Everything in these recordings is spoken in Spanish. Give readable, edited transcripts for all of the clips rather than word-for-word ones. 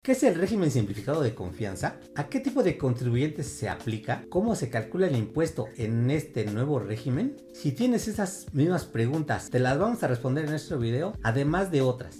¿Qué es el régimen simplificado de confianza? ¿A qué tipo de contribuyentes se aplica? ¿Cómo se calcula el impuesto en este nuevo régimen? Si tienes esas mismas preguntas, te las vamos a responder en este video, además de otras.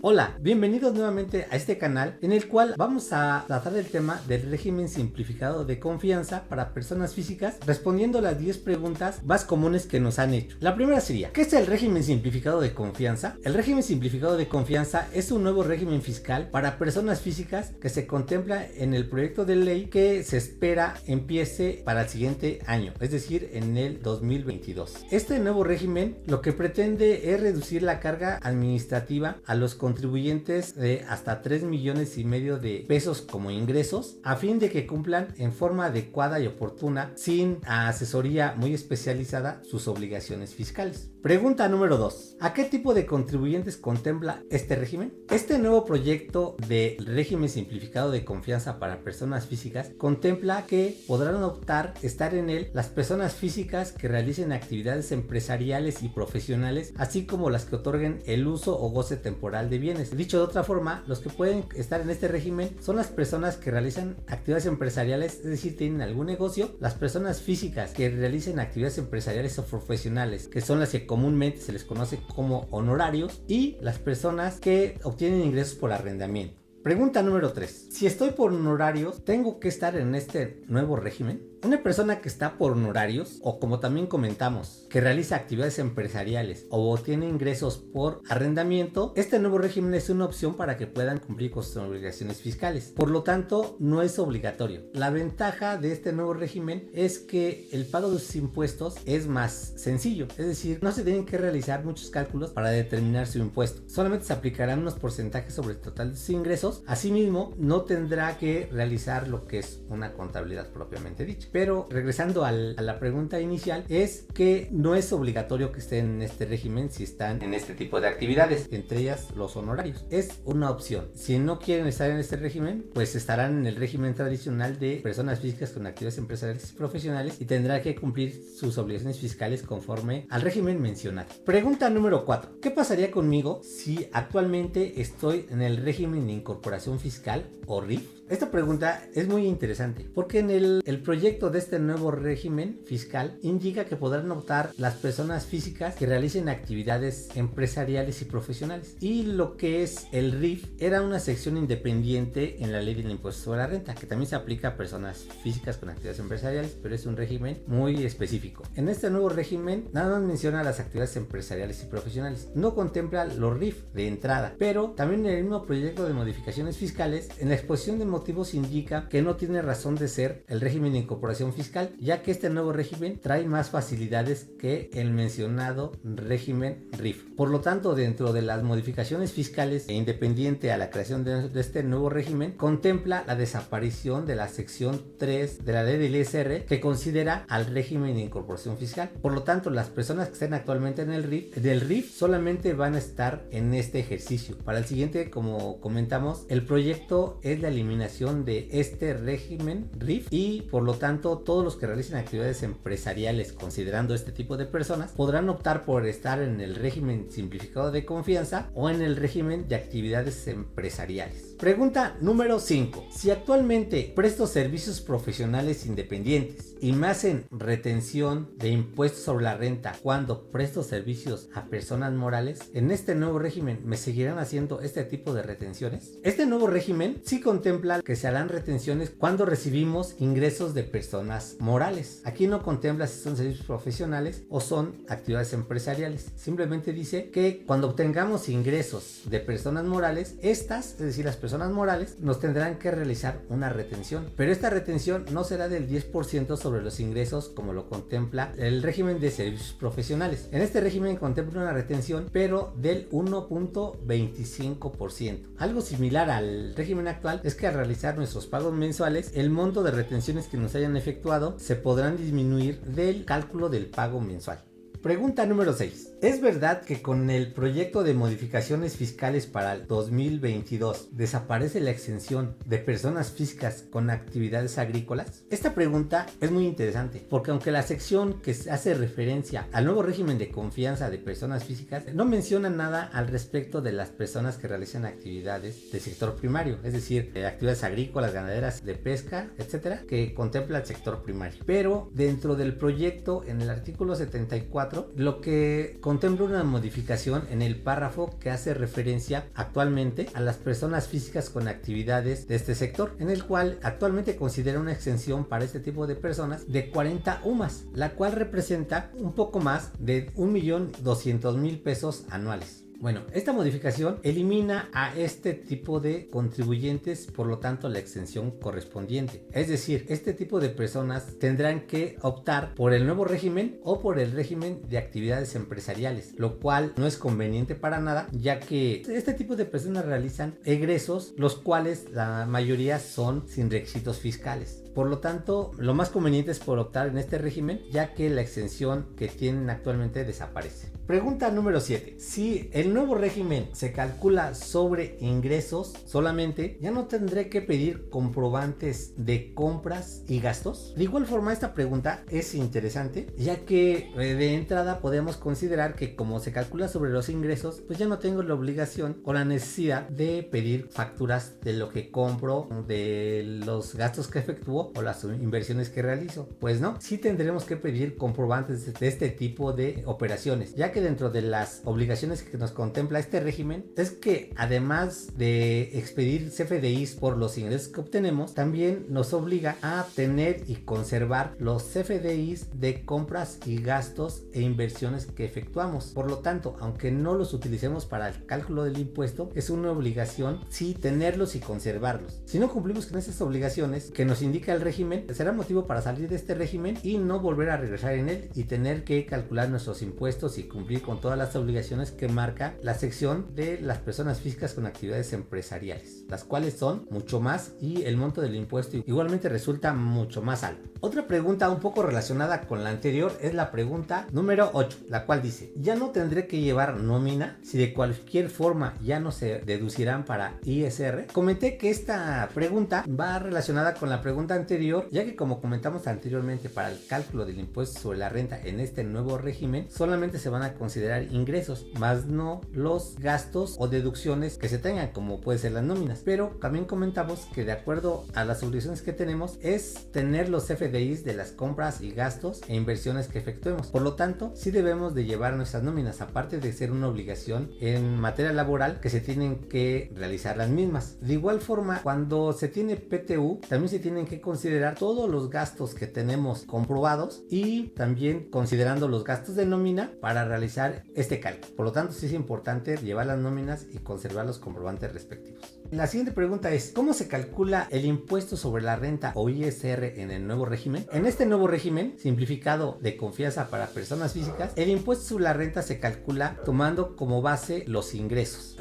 Hola, bienvenidos nuevamente a este canal en el cual vamos a tratar el tema del régimen simplificado de confianza para personas físicas, respondiendo las 10 preguntas más comunes que nos han hecho. La primera sería, ¿qué es el régimen simplificado de confianza? El régimen simplificado de confianza es un nuevo régimen fiscal para personas físicas que se contempla en el proyecto de ley que se espera empiece para el siguiente año, es decir, en el 2022. Este nuevo régimen lo que pretende es reducir la carga administrativa a los contribuyentes de hasta 3,5 millones de pesos como ingresos, a fin de que cumplan en forma adecuada y oportuna, sin asesoría muy especializada, sus obligaciones fiscales. Pregunta número 2. ¿A qué tipo de contribuyentes contempla este régimen? Este nuevo proyecto de régimen simplificado de confianza para personas físicas contempla que podrán optar estar en él las personas físicas que realicen actividades empresariales y profesionales, así como las que otorguen el uso o goce temporal de bienes. Dicho de otra forma, los que pueden estar en este régimen son las personas que realizan actividades empresariales, es decir, tienen algún negocio, las personas físicas que realicen actividades empresariales o profesionales, que son las que comúnmente se les conoce como honorarios, y las personas que obtienen ingresos por arrendamiento. Pregunta número 3. Si estoy por honorarios, ¿tengo que estar en este nuevo régimen? Una persona que está por honorarios, o como también comentamos, que realiza actividades empresariales o tiene ingresos por arrendamiento, este nuevo régimen es una opción para que puedan cumplir con sus obligaciones fiscales. Por lo tanto, no es obligatorio. La ventaja de este nuevo régimen es que el pago de sus impuestos es más sencillo, es decir, no se tienen que realizar muchos cálculos para determinar su impuesto. Solamente se aplicarán unos porcentajes sobre el total de sus ingresos. Asimismo, no tendrá que realizar lo que es una contabilidad propiamente dicha. Pero regresando a la pregunta inicial, es que no es obligatorio que estén en este régimen si están en este tipo de actividades, entre ellas los honorarios. Es una opción. Si no quieren estar en este régimen, pues estarán en el régimen tradicional de personas físicas con actividades empresariales y profesionales y tendrán que cumplir sus obligaciones fiscales conforme al régimen mencionado. Pregunta número 4. ¿Qué pasaría conmigo si actualmente estoy en el régimen de incorporación fiscal o RIF? Esta pregunta es muy interesante porque en el proyecto de este nuevo régimen fiscal indica que podrán optar las personas físicas que realicen actividades empresariales y profesionales, y lo que es el RIF era una sección independiente en la ley del impuesto sobre la renta, que también se aplica a personas físicas con actividades empresariales, pero es un régimen muy específico. En este nuevo régimen nada más menciona las actividades empresariales y profesionales, no contempla los RIF de entrada, pero también en el mismo proyecto de modificaciones fiscales, en la exposición de motivos indica que no tiene razón de ser el régimen de incorporación fiscal, ya que este nuevo régimen trae más facilidades que el mencionado régimen RIF. Por lo tanto, dentro de las modificaciones fiscales e independiente a la creación de este nuevo régimen, contempla la desaparición de la sección 3 de la ley del ISR, que considera al régimen de incorporación fiscal. Por lo tanto, las personas que estén actualmente en el RIF solamente van a estar en este ejercicio. Para el siguiente, como comentamos, el proyecto es la eliminación de este régimen RIF, y por lo tanto todos los que realicen actividades empresariales considerando este tipo de personas podrán optar por estar en el régimen simplificado de confianza o en el régimen de actividades empresariales. Pregunta número 5. Si actualmente presto servicios profesionales independientes y me hacen retención de impuestos sobre la renta cuando presto servicios a personas morales, ¿en este nuevo régimen me seguirán haciendo este tipo de retenciones? Este nuevo régimen sí contempla que se harán retenciones cuando recibimos ingresos de personas morales. Aquí no contempla si son servicios profesionales o son actividades empresariales. Simplemente dice que cuando obtengamos ingresos de personas morales, estas, es decir, las personas morales, nos tendrán que realizar una retención. Pero esta retención no será del 10% sobre los ingresos como lo contempla el régimen de servicios profesionales. En este régimen contempla una retención, pero del 1.25%. Algo similar al régimen actual es que al realizar nuestros pagos mensuales, el monto de retenciones que nos hayan efectuado se podrán disminuir del cálculo del pago mensual. Pregunta número 6. ¿Es verdad que con el proyecto de modificaciones fiscales para el 2022 desaparece la exención de personas físicas con actividades agrícolas? Esta pregunta es muy interesante porque aunque la sección que hace referencia al nuevo régimen de confianza de personas físicas no menciona nada al respecto de las personas que realizan actividades del sector primario, es decir, actividades agrícolas, ganaderas, de pesca, etcétera, que contempla el sector primario. Pero dentro del proyecto, en el artículo 74, lo que contempla una modificación en el párrafo que hace referencia actualmente a las personas físicas con actividades de este sector, en el cual actualmente considera una exención para este tipo de personas de 40 UMAS, la cual representa un poco más de 1.200.000 pesos anuales. Bueno, esta modificación elimina a este tipo de contribuyentes, por lo tanto la exención correspondiente. Es decir, este tipo de personas tendrán que optar por el nuevo régimen o por el régimen de actividades empresariales, lo cual no es conveniente para nada, ya que este tipo de personas realizan egresos, los cuales la mayoría son sin requisitos fiscales. Por lo tanto, lo más conveniente es por optar en este régimen, ya que la exención que tienen actualmente desaparece. Pregunta número 7. Si el nuevo régimen se calcula sobre ingresos solamente, ¿ya no tendré que pedir comprobantes de compras y gastos? De igual forma, esta pregunta es interesante, ya que de entrada podemos considerar que como se calcula sobre los ingresos, pues ya no tengo la obligación o la necesidad de pedir facturas de lo que compro, de los gastos que efectúo o las inversiones que realizo. Pues no, sí tendremos que pedir comprobantes de este tipo de operaciones, ya que dentro de las obligaciones que nos contempla este régimen es que además de expedir CFDIs por los ingresos que obtenemos, también nos obliga a tener y conservar los CFDIs de compras y gastos e inversiones que efectuamos. Por lo tanto, aunque no los utilicemos para el cálculo del impuesto, es una obligación sí tenerlos y conservarlos. Si no cumplimos con esas obligaciones que nos indica el régimen, será motivo para salir de este régimen y no volver a regresar en él y tener que calcular nuestros impuestos y cumplir con todas las obligaciones que marca la sección de las personas físicas con actividades empresariales, las cuales son mucho más y el monto del impuesto igualmente resulta mucho más alto. Otra pregunta un poco relacionada con la anterior es la pregunta número 8, la cual dice: ¿ya no tendré que llevar nómina si de cualquier forma ya no se deducirán para ISR? Comenté que esta pregunta va relacionada con la pregunta anterior, ya que como comentamos anteriormente, para el cálculo del impuesto sobre la renta en este nuevo régimen solamente se van a considerar ingresos, más no los gastos o deducciones que se tengan, como puede ser las nóminas. Pero también comentamos que de acuerdo a las obligaciones que tenemos es tener los FDIs de las compras y gastos e inversiones que efectuemos. Por lo tanto, sí debemos de llevar nuestras nóminas, aparte de ser una obligación en materia laboral que se tienen que realizar las mismas. De igual forma, cuando se tiene PTU, también se tienen que considerar todos los gastos que tenemos comprobados y también considerando los gastos de nómina para realizar este cálculo. Por lo tanto, sí es importante llevar las nóminas y conservar los comprobantes respectivos. La siguiente pregunta es: ¿cómo se calcula el impuesto sobre la renta o ISR en el nuevo régimen? En este nuevo régimen simplificado de confianza para personas físicas, el impuesto sobre la renta se calcula tomando como base los ingresos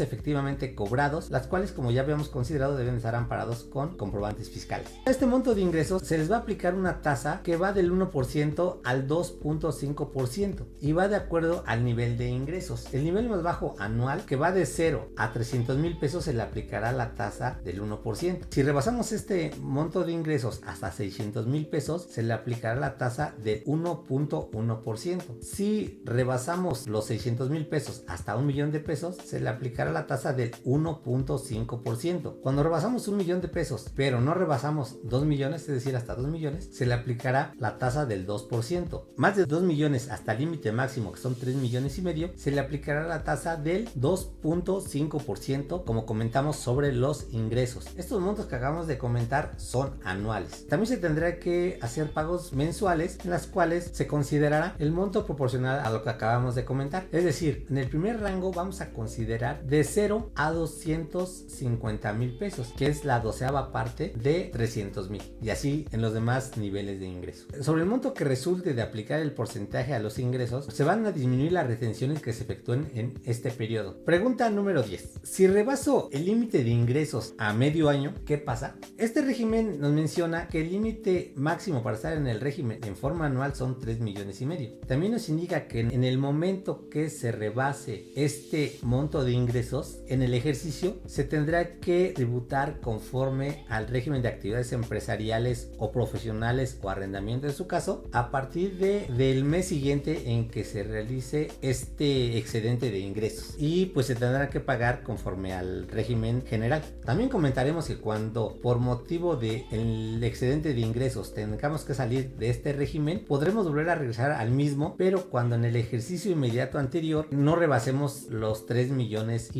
efectivamente cobrados, las cuales, como ya habíamos considerado, deben estar amparados con comprobantes fiscales. A este monto de ingresos se les va a aplicar una tasa que va del 1% al 2.5% y va de acuerdo al nivel de ingresos. El nivel más bajo anual, que va de 0 a 300,000 pesos, se le aplicará la tasa del 1%. Si rebasamos este monto de ingresos hasta 600,000 pesos, se le aplicará la tasa de 1.1%. Si rebasamos los 600,000 pesos hasta 1,000,000 de pesos, se le aplicará la tasa del 1.5%. Cuando rebasamos 1,000,000 de pesos, pero no rebasamos 2 millones, es decir, hasta 2 millones, se le aplicará la tasa del 2%. Más de 2 millones hasta el límite máximo, que son 3,5 millones, se le aplicará la tasa del 2.5%, como comentamos sobre los ingresos. Estos montos que acabamos de comentar son anuales. También se tendrá que hacer pagos mensuales, en las cuales se considerará el monto proporcional a lo que acabamos de comentar. Es decir, en el primer rango vamos a considerar de 0 a 250,000 pesos, que es la 12ª parte de 300,000 300,000 y así en los demás niveles de ingreso. Sobre el monto que resulte de aplicar el porcentaje a los ingresos, se van a disminuir las retenciones que se efectúen en este periodo. Pregunta número 10. Si rebaso el límite de ingresos a medio año, ¿qué pasa? Este régimen nos menciona que el límite máximo para estar en el régimen en forma anual son 3,5 millones. También nos indica que en el momento que se rebase este monto de ingresos, en el ejercicio se tendrá que tributar conforme al régimen de actividades empresariales o profesionales o arrendamiento en su caso, a partir del mes siguiente en que se realice este excedente de ingresos, y pues se tendrá que pagar conforme al régimen general. También comentaremos que cuando por motivo del excedente de ingresos tengamos que salir de este régimen, podremos volver a regresar al mismo, pero cuando en el ejercicio inmediato anterior no rebasemos los 3,5 millones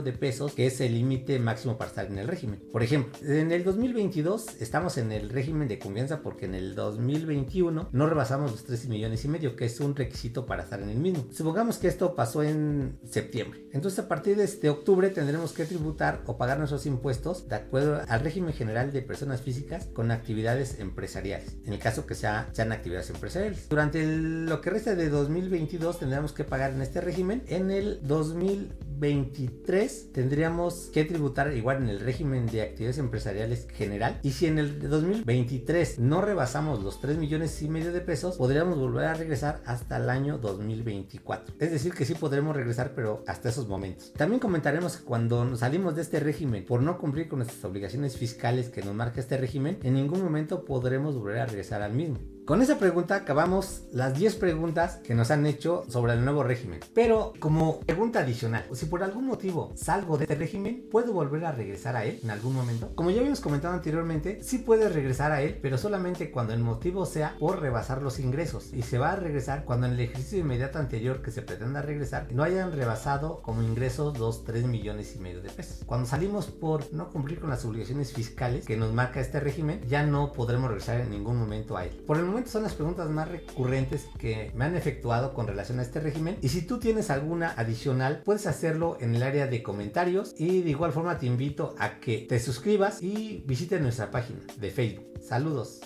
de pesos, que es el límite máximo para estar en el régimen. Por ejemplo, en el 2022 estamos en el régimen de confianza porque en el 2021 no rebasamos los 3,5 millones, que es un requisito para estar en el mismo. Supongamos que esto pasó en septiembre. Entonces a partir de octubre tendremos que tributar o pagar nuestros impuestos de acuerdo al régimen general de personas físicas con actividades empresariales, en el caso que sean actividades empresariales. Durante lo que resta de 2022 tendremos que pagar en este régimen. En el 2023 tendríamos que tributar igual en el régimen de actividades empresariales general, y si en el 2023 no rebasamos los 3,5 millones de pesos, podríamos volver a regresar hasta el año 2024. Es decir que sí podremos regresar, pero hasta esos momentos. También comentaremos que cuando nos salimos de este régimen por no cumplir con nuestras obligaciones fiscales que nos marca este régimen, en ningún momento podremos volver a regresar al mismo. Con esa pregunta acabamos las 10 preguntas que nos han hecho sobre el nuevo régimen. Pero como pregunta adicional, si por algún motivo salgo de este régimen, ¿puedo volver a regresar a él en algún momento? Como ya habíamos comentado anteriormente, sí puedes regresar a él, pero solamente cuando el motivo sea por rebasar los ingresos, y se va a regresar cuando en el ejercicio inmediato anterior que se pretenda regresar no hayan rebasado como ingresos los 3,5 millones de pesos. Cuando salimos por no cumplir con las obligaciones fiscales que nos marca este régimen, ya no podremos regresar en ningún momento a él. Por el momento son las preguntas más recurrentes que me han efectuado con relación a este régimen, y si tú tienes alguna adicional puedes hacerlo en el área de comentarios, y de igual forma te invito a que te suscribas y visites nuestra página de Facebook. Saludos.